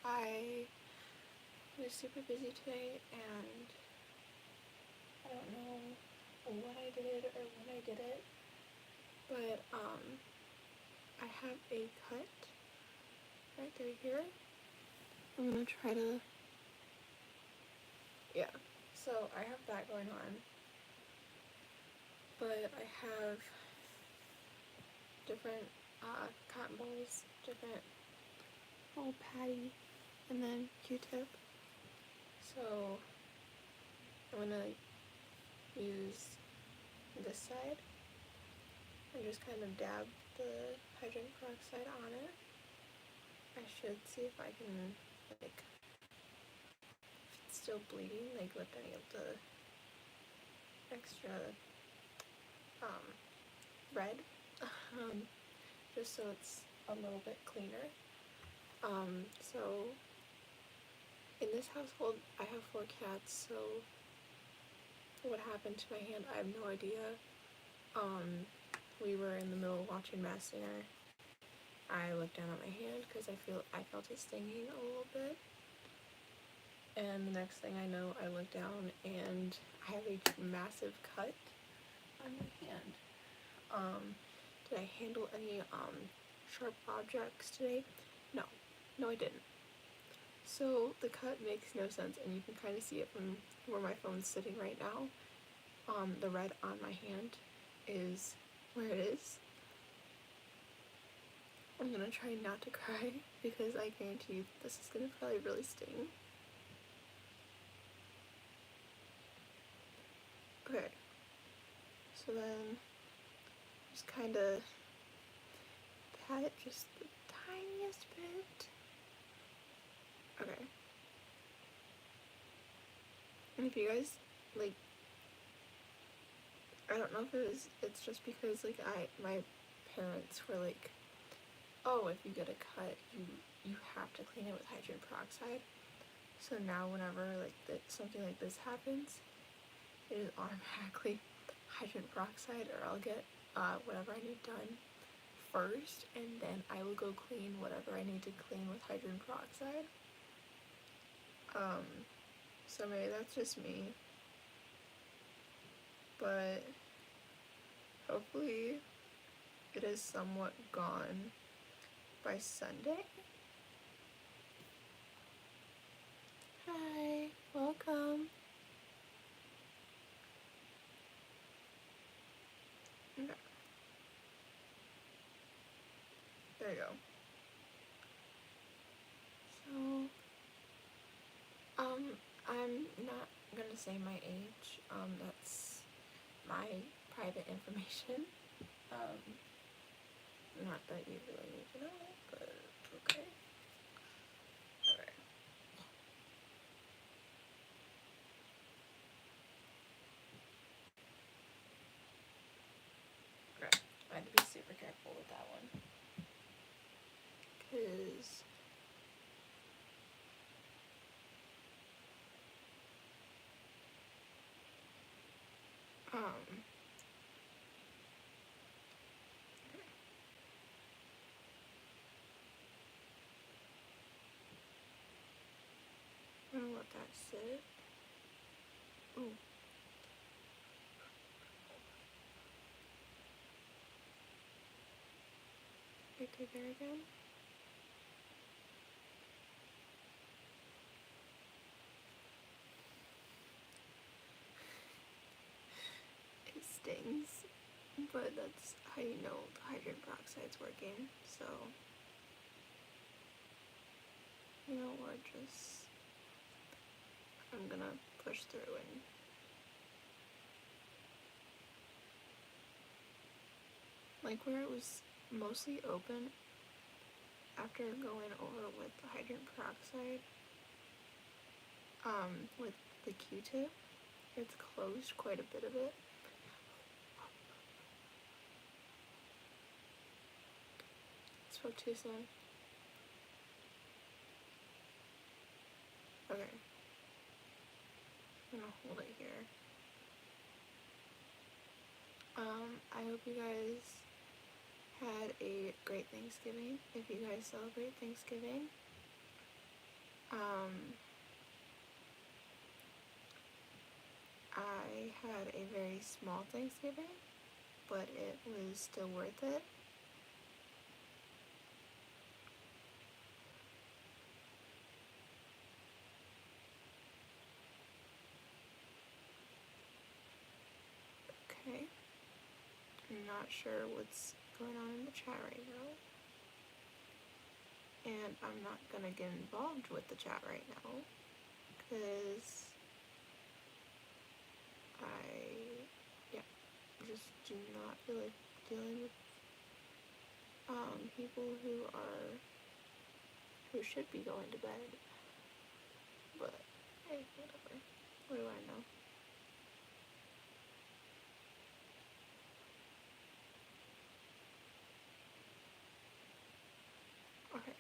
I was super busy today, and I don't know what I did or when I did it, but I have a cut right there here. I'm gonna try to, yeah, so I have that going on, but I have different cotton balls, different little patty, and then Q-tip. So I'm gonna use this side and just kind of dab the hydrogen peroxide on it. I should see if I can, like, if it's still bleeding, like with any of the extra red, just so it's a little bit cleaner. So in this household, I have 4 cats, so what happened to my hand, I have no idea. We were in the middle of watching Mass Singer. I looked down at my hand because I felt it stinging a little bit. And the next thing I know, I look down and I have a massive cut on my hand. Did I handle any sharp objects today? No I didn't. So the cut makes no sense, and you can kind of see it from where my phone's sitting right now. The red on my hand is where it is. I'm gonna try not to cry because I guarantee you this is gonna probably really sting. Okay, so then just kind of pat it just the tiniest bit. Okay. And if you guys, like, I don't know if it's just because, like, my parents were like, oh, if you get a cut, you have to clean it with hydrogen peroxide. So now whenever, like, something like this happens, it is automatically hydrogen peroxide, or I'll get whatever I need done first, and then I will go clean whatever I need to clean with hydrogen peroxide. So maybe that's just me, but hopefully it is somewhat gone by Sunday. Hi, welcome. Okay. There you go. So, I'm not gonna say my age. That's my private information. Not that you really need to know, but okay. Alright. Okay. I had to be super careful with that one. Because I'm gonna let that sit. Ooh. Right there again. It stings, but that's how you know the hydrogen peroxide's working. So, you know, I'm gonna push through and like where it was mostly open after going over with the hydrogen peroxide, with the Q-tip, it's closed quite a bit of it. Spoke too soon. Okay. I'm gonna hold it here. I hope you guys had a great Thanksgiving. If you guys celebrate Thanksgiving, I had a very small Thanksgiving, but it was still worth it. Okay, I'm not sure what's going on in the chat right now, and I'm not gonna get involved with the chat right now, because I just do not feel like dealing with people who should be going to bed. But hey, whatever. What do I know? Okay.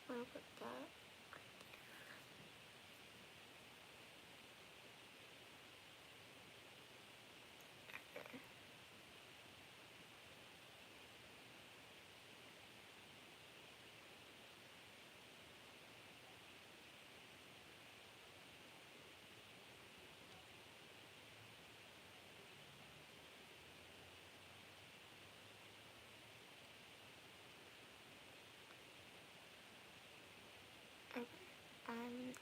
I'm gonna put that right there. Okay.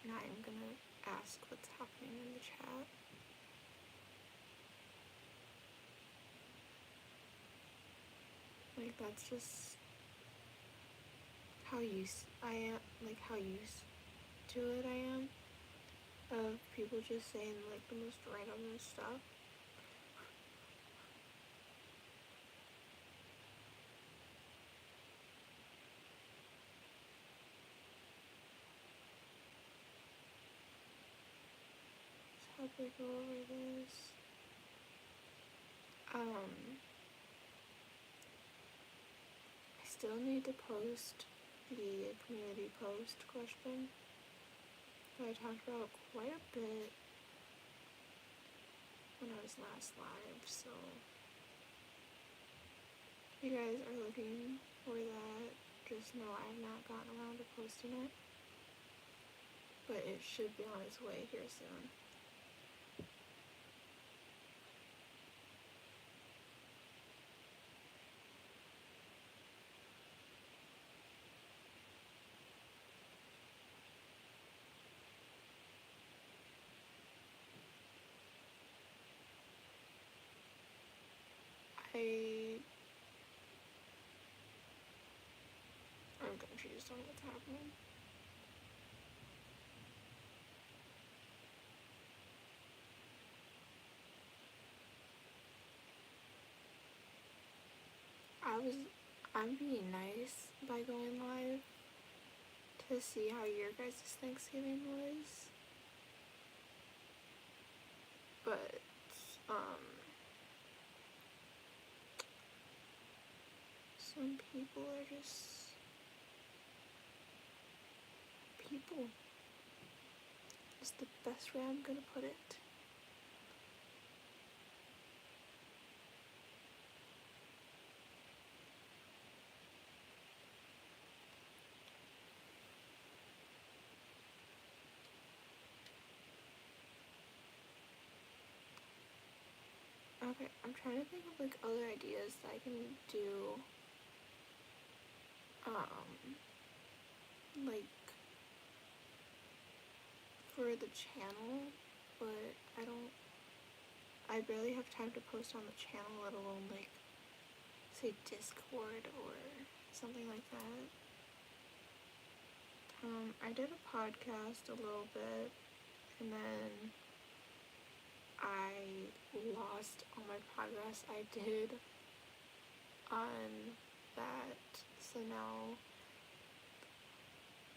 Now I'm gonna ask what's happening in the chat. Like, that's just how I am, like how used to it I am, of people just saying like the most random stuff. So how do we go over this? I still need to post the community post question that I talked about quite a bit when I was last live, so if you guys are looking for that, just know I have not gotten around to posting it, but it should be on its way here soon. I'm confused on what's happening. I'm being nice by going live to see how your guys' Thanksgiving was, but some people are just people. Is the best way I'm gonna put it. Okay, I'm trying to think of like other ideas that I can do, like for the channel, but I barely have time to post on the channel, let alone like say Discord or something like that. I did a podcast a little bit, and then I lost all my progress I did on that, so now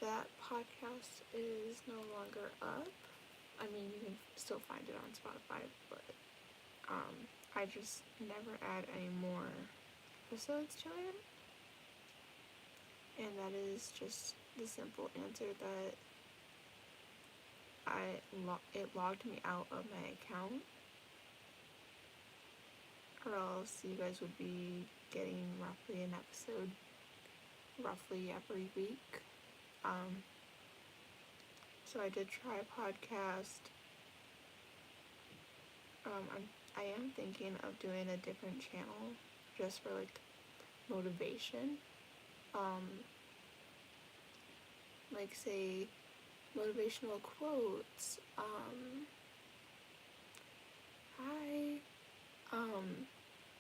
that podcast is no longer up. I mean, you can still find it on Spotify, but I just never add any more episodes to it, and that is just the simple answer that it logged me out of my account, or else you guys would be getting roughly an episode roughly every week. So I did try a podcast. I am thinking of doing a different channel just for like motivation. Like say motivational quotes. Hi.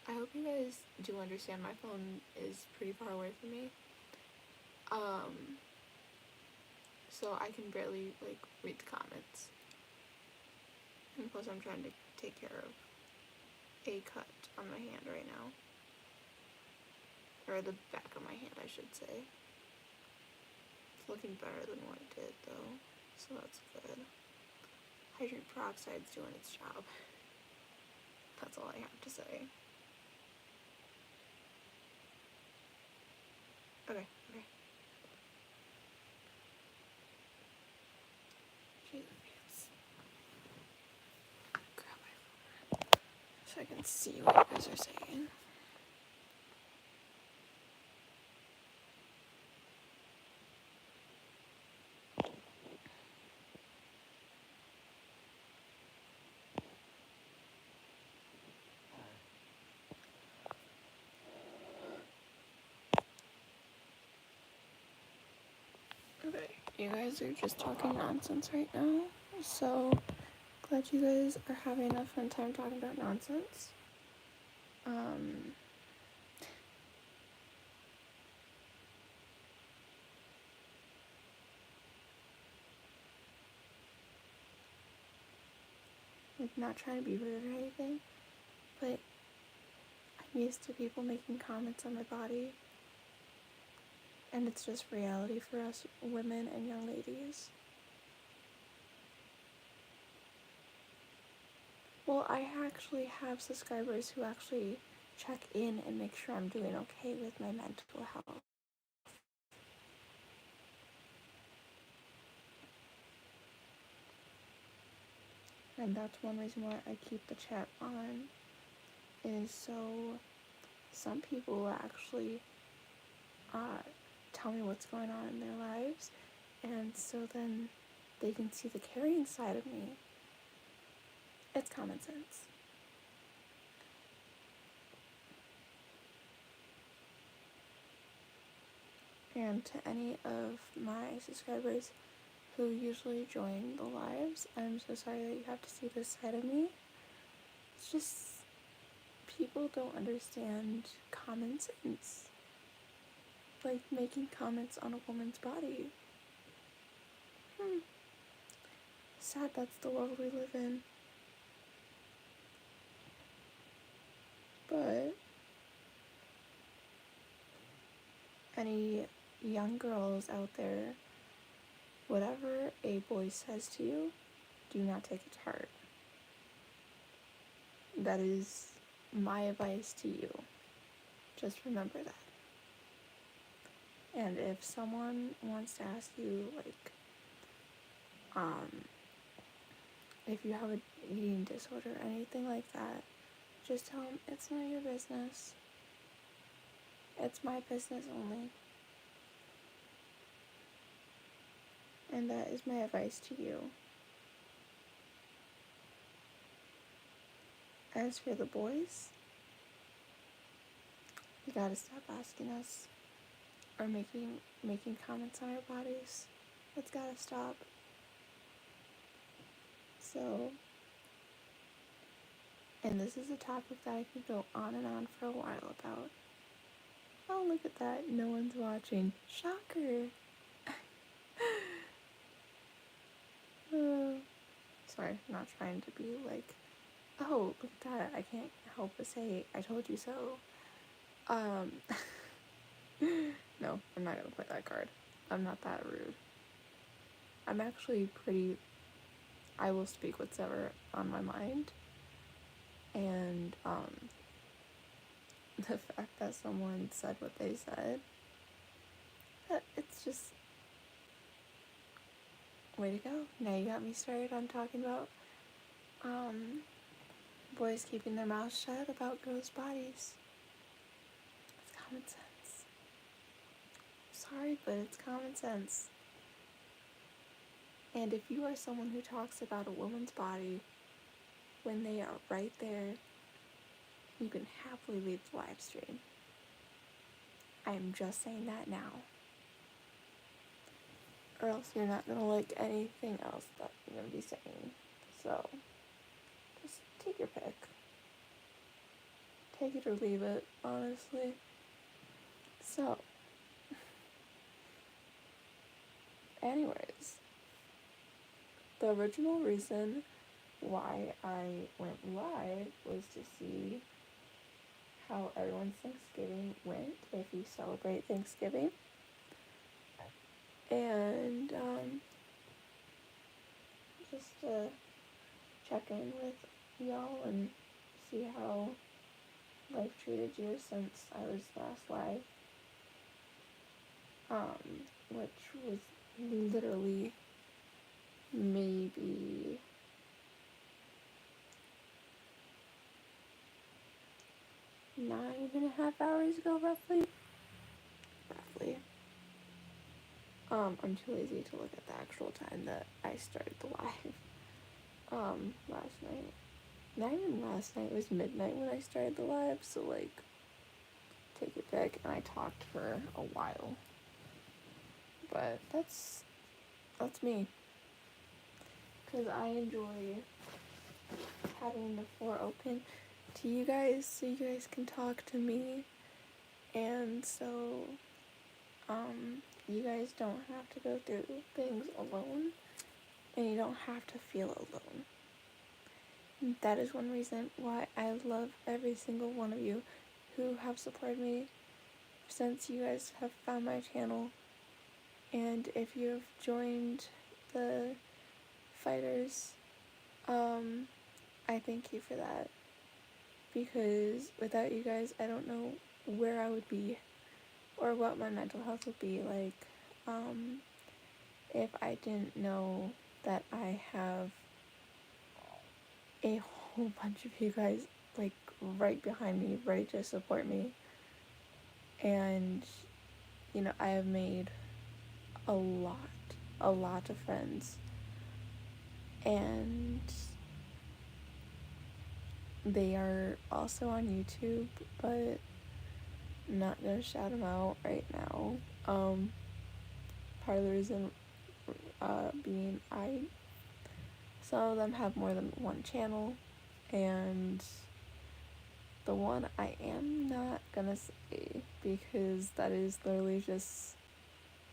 I hope you guys do understand my phone is pretty far away from me. So I can barely like read the comments. And plus I'm trying to take care of a cut on my hand right now. Or the back of my hand, I should say. It's looking better than what it did though, so that's good. Hydrogen peroxide's doing its job. That's all I have to say. Okay. Jesus. Grab my phone so I can see what you guys are saying. Okay, you guys are just talking nonsense right now, so glad you guys are having a fun time talking about nonsense. Like, not trying to be rude or anything, but I'm used to people making comments on my body, and it's just reality for us women and young ladies. Well, I actually have subscribers who actually check in and make sure I'm doing okay with my mental health. And that's one reason why I keep the chat on, is so some people will actually tell me what's going on in their lives, and so then they can see the caring side of me. It's common sense. And to any of my subscribers who usually join the lives, I'm so sorry that you have to see this side of me. It's just people don't understand common sense. Like making comments on a woman's body. Sad that's the world we live in. But any young girls out there, whatever a boy says to you, do not take it to heart. That is my advice to you. Just remember that. And if someone wants to ask you, like, if you have an eating disorder or anything like that, just tell them it's not your business. It's my business only. And that is my advice to you. As for the boys, you gotta stop asking us or making comments on our bodies. It's gotta stop. So, and this is a topic that I could go on and on for a while about. Oh, look at that. No one's watching. Shocker. Sorry, I'm not trying to be like, oh, look at that. I can't help but say, I told you so. No, I'm not gonna play that card. I'm not that rude. I'm actually I will speak what's ever on my mind. And, the fact that someone said what they said, it's just, way to go. Now you got me started on talking about, boys keeping their mouths shut about girls' bodies. common sense. Sorry, but it's common sense. And if you are someone who talks about a woman's body when they are right there, you can happily leave the live stream. I am just saying that now. Or else you're not going to like anything else that I'm going to be saying. So, just take your pick. Take it or leave it, honestly. So, anyways, the original reason why I went live was to see how everyone's Thanksgiving went, if you celebrate Thanksgiving. And just to check in with y'all and see how life treated you since I was last live. Which was literally maybe 9.5 hours ago, roughly. I'm too lazy to look at the actual time that I started the live. Last night. Not even last night, it was midnight when I started the live, so like, take your pick, and I talked for a while. But that's me. Because I enjoy having the floor open to you guys, so you guys can talk to me, and so, you guys don't have to go through things alone, and you don't have to feel alone. And that is one reason why I love every single one of you who have supported me since you guys have found my channel. And if you have joined the fighters, I thank you for that. Because without you guys, I don't know where I would be or what my mental health would be like, if I didn't know that I have a whole bunch of you guys like right behind me, ready to support me. And you know, I have made a lot of friends, and they are also on YouTube, but I'm not gonna shout them out right now. Part of the reason being some of them have more than one channel, and the one I am not gonna say, because that is literally just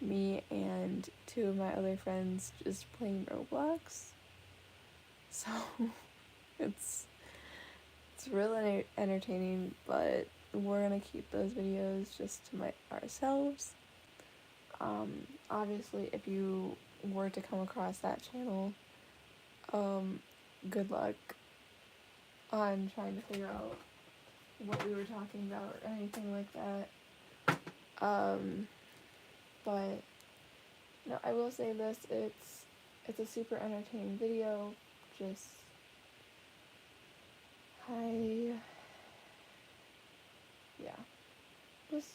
me and 2 of my other friends just playing Roblox. So it's really entertaining, but we're gonna keep those videos just to ourselves. Obviously, if you were to come across that channel, good luck on trying to figure out what we were talking about or anything like that. But no, I will say this, it's a super entertaining video. Just just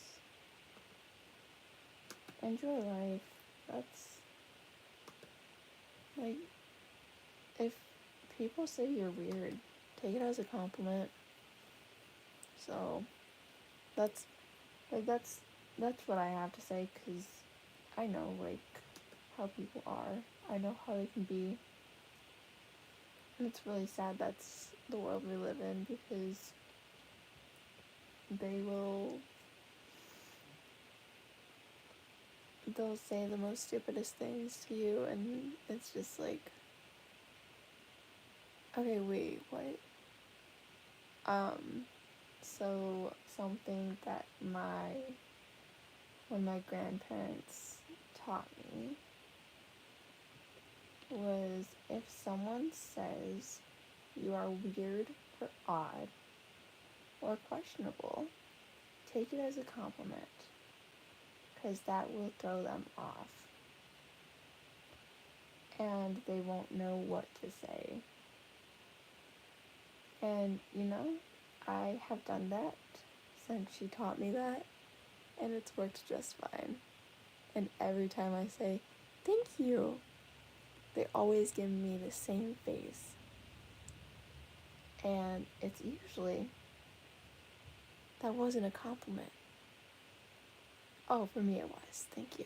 enjoy life. That's like, if people say you're weird, take it as a compliment. So that's what I have to say, because I know like how people are. I know how they can be. And it's really sad that's the world we live in, because they'll say the most stupidest things to you, and it's just like, okay, wait, what? So something that when my grandparents taught me was, if someone says you are weird or odd or questionable, take it as a compliment, because that will throw them off, and they won't know what to say. And you know, I have done that since she taught me that, and it's worked just fine. And every time I say, thank you, they always give me the same face. And it's usually, that wasn't a compliment. Oh, for me it was, thank you.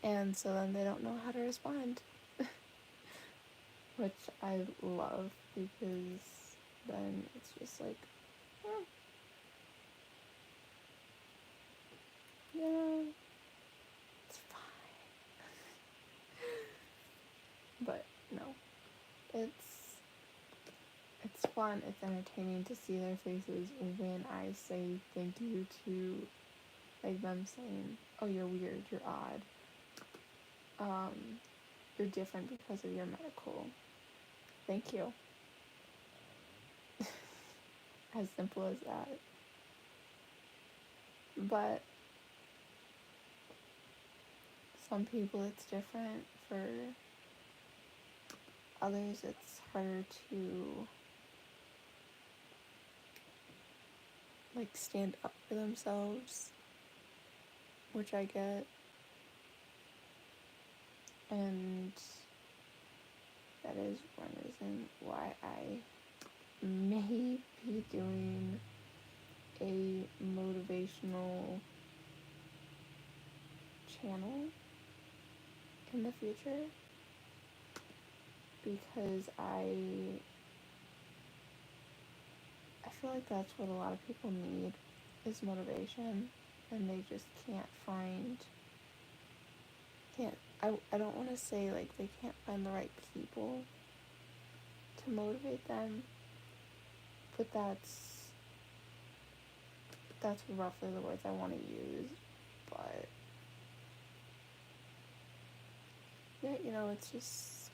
And so then they don't know how to respond. Which I love, because then it's just like, oh, yeah, it's fine. But no, it's fun, it's entertaining to see their faces when I say thank you to, like, them saying, oh, you're weird, you're odd, you're different because of your medical. Thank you. As simple as that. But some people it's different. For others it's harder to, like, stand up for themselves, which I get. And that is one reason why I may be doing a motivational channel in the future, because I feel like that's what a lot of people need, is motivation, and they just I don't want to say, like, they can't find the right people to motivate them, but that's roughly the words I want to use. But yeah, you know, it's just,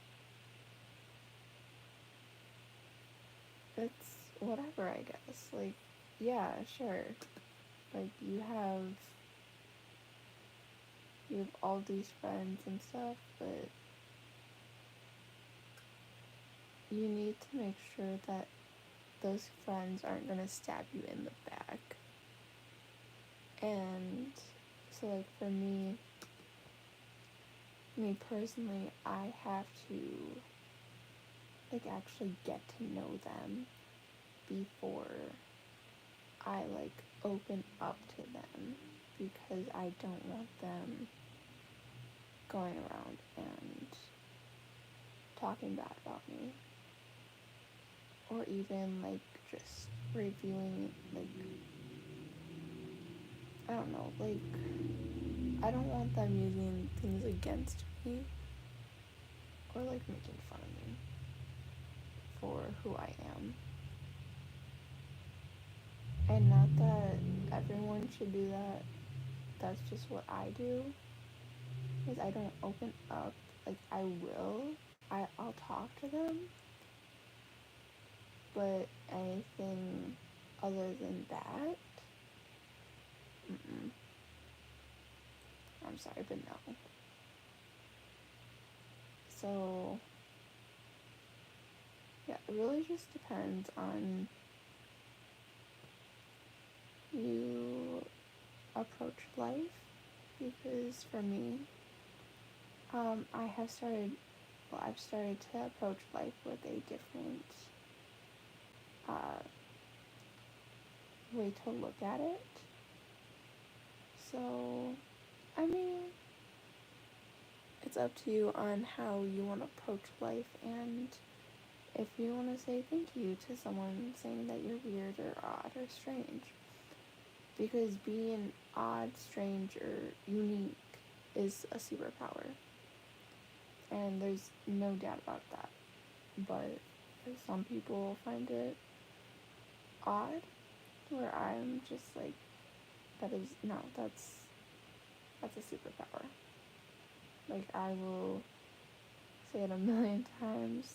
it's whatever, I guess. Like, yeah, sure, like, you have all these friends and stuff, but you need to make sure that those friends aren't gonna stab you in the back. And so, like, for me personally, I have to, like, actually get to know them before I, like, open up to them, because I don't want them going around and talking bad about me, or even, like, just reviewing, like, I don't know, like, I don't want them using things against me, or, like, making fun of me for who I am. And not that everyone should do that, that's just what I do, is I don't open up. Like, I'll talk to them, but anything other than that, I'm sorry, but no. So, yeah, it really just depends on you approach life, because for me, I've started to approach life with a different way to look at it. So, I mean, it's up to you on how you want to approach life, and if you want to say thank you to someone saying that you're weird or odd or strange. Because being odd, strange, or unique is a superpower. And there's no doubt about that. But some people find it odd, where I'm just like, that's a superpower. Like, I will say it a million times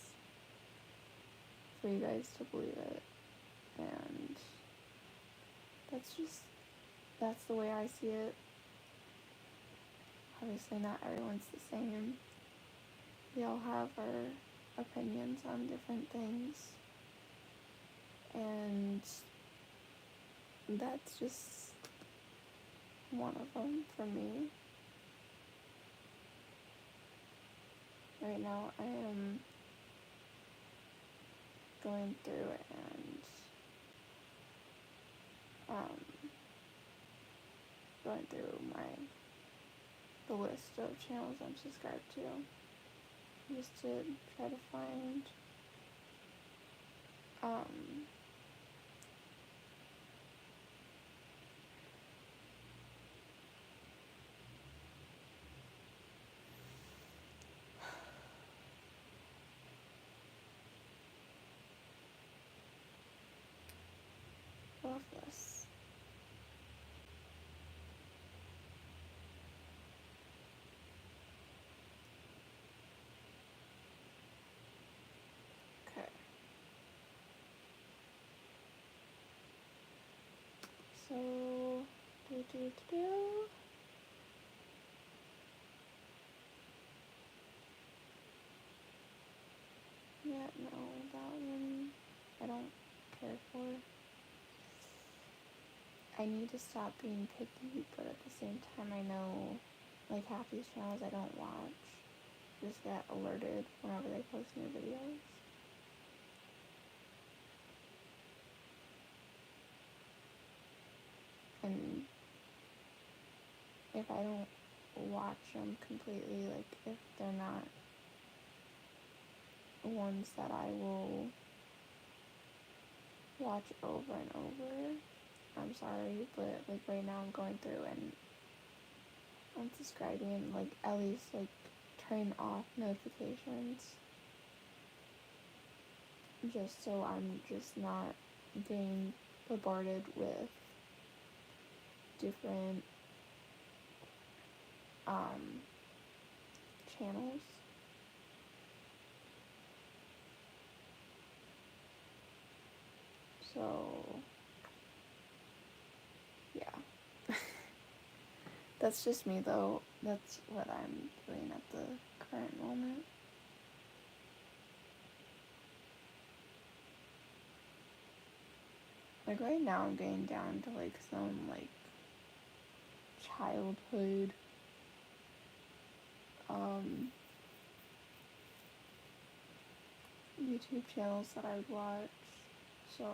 for you guys to believe it. And that's the way I see it. Obviously not everyone's the same. We all have our opinions on different things. And that's just one of them for me. Right now I am going through and going through the list of channels I'm subscribed to, just to try to find love this. Okay. So, yeah, no, that one I don't care for. I need to stop being picky, but at the same time I know, like, half these channels I don't watch. Just get alerted whenever they post new videos. And if I don't watch them completely, like, if they're not ones that I will watch over and over, I'm sorry, but, like, right now I'm going through and unsubscribing and, like, at least, like, turn off notifications, just so I'm just not being bombarded with different channels. So, yeah. That's just me, though. That's what I'm doing at the current moment. Like, right now I'm getting down to, like, some, like, childhood YouTube channels that I would watch. So,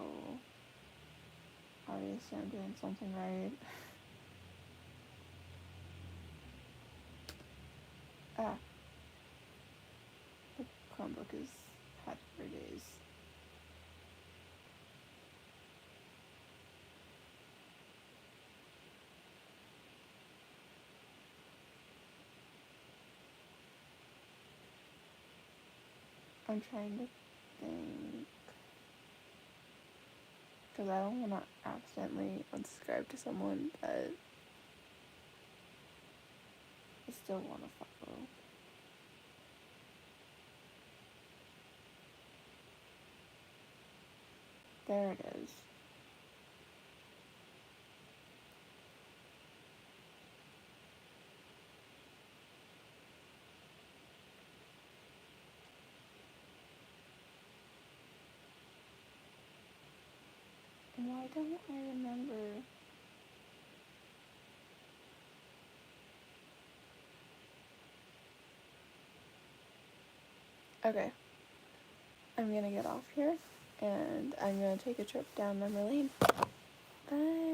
obviously I'm doing something right. The Chromebook has had for days. I'm trying to think, because I don't want to accidentally unsubscribe to someone that I still want to follow. There it is. And why don't I remember? Okay. I'm gonna get off here, and I'm gonna take a trip down memory lane. Bye.